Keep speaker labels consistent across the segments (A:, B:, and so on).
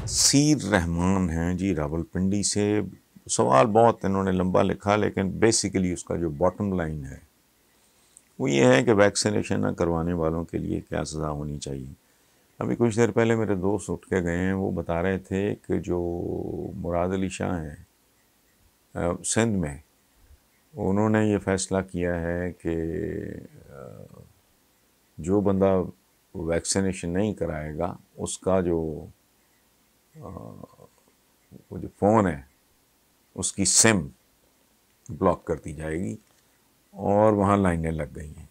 A: سیر رحمان ہیں جی راولپنڈی سے. سوال بہت انہوں نے لمبا لکھا، لیکن بیسیکلی اس کا جو باٹم لائن ہے وہ یہ ہے کہ ویکسینیشن نہ کروانے والوں کے لیے کیا سزا ہونی چاہیے. ابھی کچھ دیر پہلے میرے دوست اٹھ کے گئے ہیں، وہ بتا رہے تھے کہ جو مراد علی شاہ ہیں سندھ میں، انہوں نے یہ فیصلہ کیا ہے کہ جو بندہ ویکسینیشن نہیں کرائے گا اس کا جو وہ جو فون ہے اس کی سم بلاک کر دی جائے گی، اور وہاں لائنیں لگ گئی ہیں.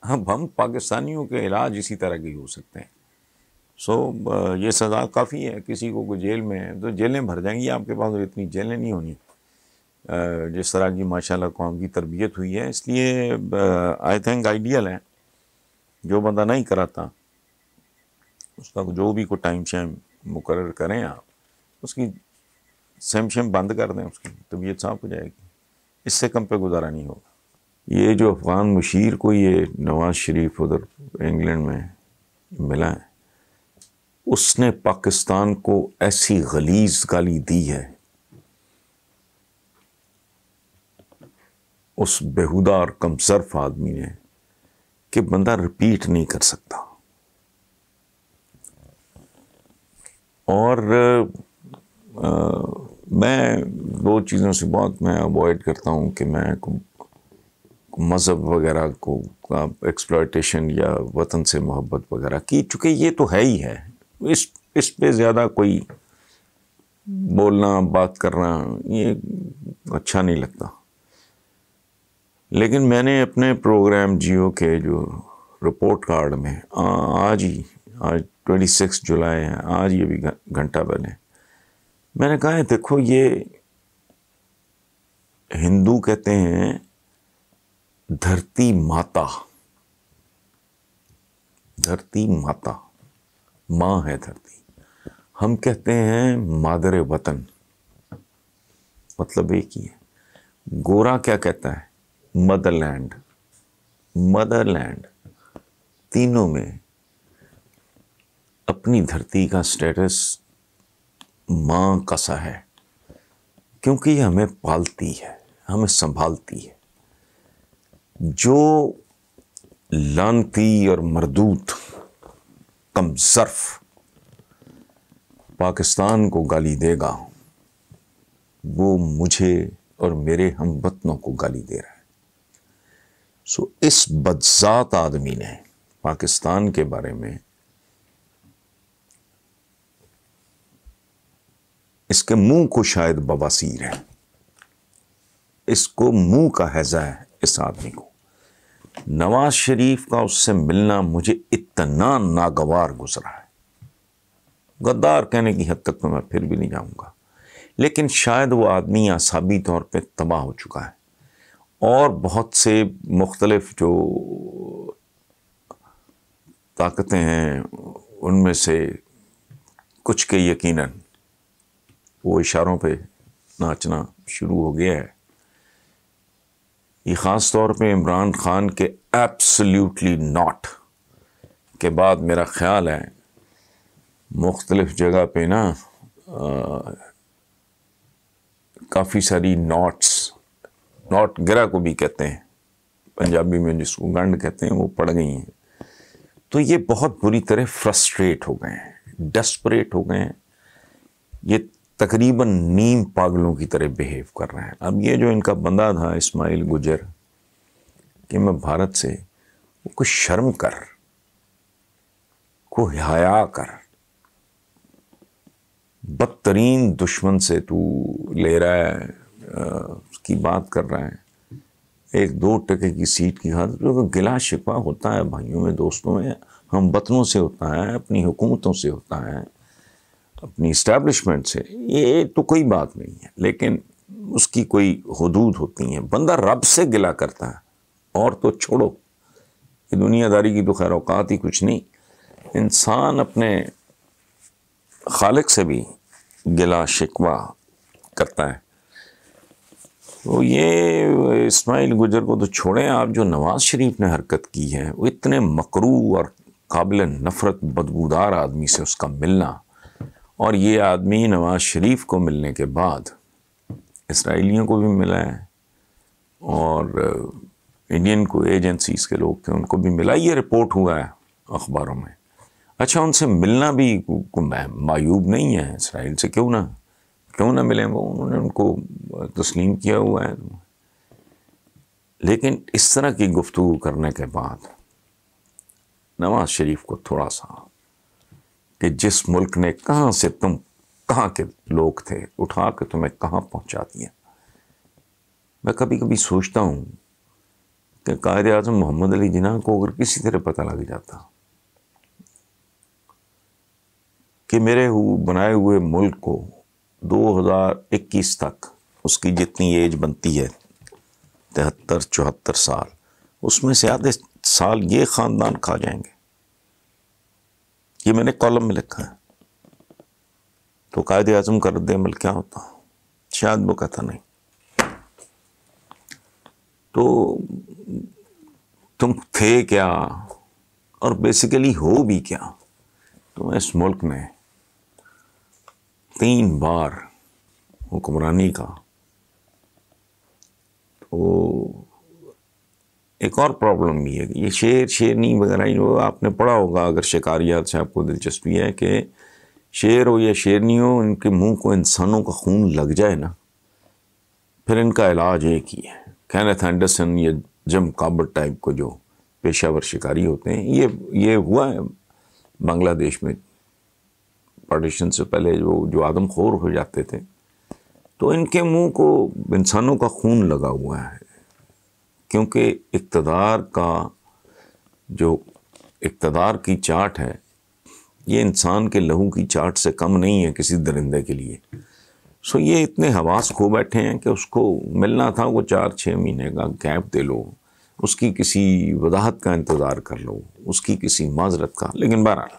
A: ہم پاکستانیوں کے علاج اسی طرح کے ہو سکتے ہیں. یہ سزا کافی ہے. کسی کو کوئی جیل میں ہے تو جیلیں بھر جائیں گی، آپ کے پاس اتنی جیلیں نہیں ہونی جس طرح کی ماشاءاللہ قوم کی تربیت ہوئی ہے. اس لیے آئی تھنک آئیڈیل ہے جو بندہ نہیں کراتا اس کا جو بھی کوئی ٹائم شائم مقرر کریں، آپ اس کی سیم شیم بند کر دیں، اس کی طبیعت صاف ہو جائے گی. اس سے کم پہ گزارا نہیں ہوگا. یہ جو افغان مشیر کو یہ نواز شریف ادھر انگلینڈ میں ملا ہے، اس نے پاکستان کو ایسی غلیظ گالی دی ہے اس بےہودہ اور کمصرف آدمی نے کہ بندہ رپیٹ نہیں کر سکتا. اور میں دو چیزوں سے بہت میں اوائڈ کرتا ہوں کہ میں مذہب وغیرہ کو ایکسپلائٹیشن یا وطن سے محبت وغیرہ کی، چونکہ یہ تو ہے ہی ہے. اس پہ زیادہ کوئی بولنا بات کرنا یہ اچھا نہیں لگتا. لیکن میں نے اپنے پروگرام جیو کے جو رپورٹ کارڈ میں آج 26 جولائی ہے، آج یہ بھی گھنٹہ پہلے میں نے کہا ہے دیکھو، یہ ہندو کہتے ہیں دھرتی ماتا، دھرتی ماتا ماں ہے دھرتی. ہم کہتے ہیں مادر وطن، مطلب ایک ہی ہے. گورا کیا کہتا ہے؟ Motherland. Motherland. تینوں میں اپنی دھرتی کا سٹیٹس ماں کا سا ہے، کیونکہ یہ ہمیں پالتی ہے، ہمیں سنبھالتی ہے. جو لانتی اور مردود کمصرف پاکستان کو گالی دے گا وہ مجھے اور میرے ہم وطنوں کو گالی دے رہا ہے. اس بدذات آدمی نے پاکستان کے بارے میں، اس کے منہ کو شاید بواسیر ہے، اس کو منہ کا ہیضہ ہے اس آدمی کو. نواز شریف کا اس سے ملنا مجھے اتنا ناگوار گزرا ہے. غدار کہنے کی حد تک تو میں پھر بھی نہیں جاؤں گا، لیکن شاید وہ آدمی اعصابی طور پہ تباہ ہو چکا ہے، اور بہت سے مختلف جو طاقتیں ہیں ان میں سے کچھ کے یقیناً وہ اشاروں پہ ناچنا شروع ہو گیا ہے. یہ خاص طور پہ عمران خان کے ایبسلیوٹلی ناٹ کے بعد میرا خیال ہے مختلف جگہ پہ نا کافی ساری ناٹ گرا کو بھی کہتے ہیں پنجابی میں، جس کو گنڈ کہتے ہیں، وہ پڑ گئی ہیں. تو یہ بہت بری طرح فرسٹریٹ ہو گئے ہیں، ڈیسپریٹ ہو گئے ہیں. یہ تقریباً نیم پاگلوں کی طرح بیہیو کر رہے ہیں. اب یہ جو ان کا بندہ تھا اسماعیل گجر کہ میں بھارت سے، وہ کوئی شرم کر، کوئی حیا کر. بدترین دشمن سے تو لے رہا ہے، اس کی بات کر رہا ہے 1-2 ٹکے کی سیٹ کی خاطر. جو گلا شکوہ ہوتا ہے بھائیوں میں، دوستوں میں، ہم وطنوں سے ہوتا ہے، اپنی حکومتوں سے ہوتا ہے، اپنی اسٹیبلشمنٹ سے، یہ تو کوئی بات نہیں ہے، لیکن اس کی کوئی حدود ہوتی ہیں. بندہ رب سے گلا کرتا ہے، اور تو چھوڑو، یہ دنیا داری کی تو خیر اوقات ہی کچھ نہیں. انسان اپنے خالق سے بھی گلا شکوہ کرتا ہے. تو یہ اسماعیل گجر کو تو چھوڑیں آپ، جو نواز شریف نے حرکت کی ہے، وہ اتنے مکروہ اور قابل نفرت بدبودار آدمی سے اس کا ملنا، اور یہ آدمی نواز شریف کو ملنے کے بعد اسرائیلیوں کو بھی ملا ہے اور انڈین کو ایجنسیز کے لوگ تھے ان کو بھی ملا. یہ رپورٹ ہوا ہے اخباروں میں. اچھا ان سے ملنا بھی معیوب نہیں ہے اسرائیل سے. کیوں نہ ملیں وہ, انہوں نے ان کو تسلیم کیا ہوا ہے. لیکن اس طرح کی گفتگو کرنے کے بعد نواز شریف کو تھوڑا سا کہ جس ملک نے کہاں سے تم کہاں کے لوگ تھے اٹھا کے تمہیں کہاں پہنچا دیا. میں کبھی کبھی سوچتا ہوں کہ قائد اعظم محمد علی جناح کو اگر کسی طرح پتہ لگ جاتا کہ میرے بنائے ہوئے ملک کو 2021 تک اس کی جتنی ایج بنتی ہے 73-74 سال, اس میں سے آدھے سال یہ خاندان کھا جائیں گے. یہ میں نے کالم میں لکھا ہے. تو قائد اعظم کا رد عمل کیا ہوتا؟ شاید وہ کہتا نہیں تو تم تھے کیا اور بیسیکلی ہو بھی کیا. تم اس ملک میں 3 بار حکمرانی کا. تو ایک اور پرابلم بھی ہے کہ یہ شیرنی وغیرہ آپ نے پڑھا ہوگا اگر شکاریات سے آپ کو دلچسپی ہے کہ شیر ہو یا شیرنی ہو, ان کے منہ کو انسانوں کا خون لگ جائے نا پھر ان کا علاج ایک ہی ہے. کینتھ اینڈرسن یا جم کابٹ ٹائپ کو جو پیشہ ور شکاری ہوتے ہیں, یہ ہوا ہے بنگلہ دیش میں پارٹیشن سے پہلے جو آدم خور ہو جاتے تھے تو ان کے منہ کو انسانوں کا خون لگا ہوا ہے. کیونکہ اقتدار کی چاٹ ہے یہ انسان کے لہو کی چاٹ سے کم نہیں ہے کسی درندے کے لیے. سو یہ اتنے حواس کھو بیٹھے ہیں کہ اس کو ملنا تھا وہ 4-6 مہینے کا گیپ دے لو, اس کی کسی وضاحت کا انتظار کر لو, اس کی کسی معذرت کا. لیکن بہرحال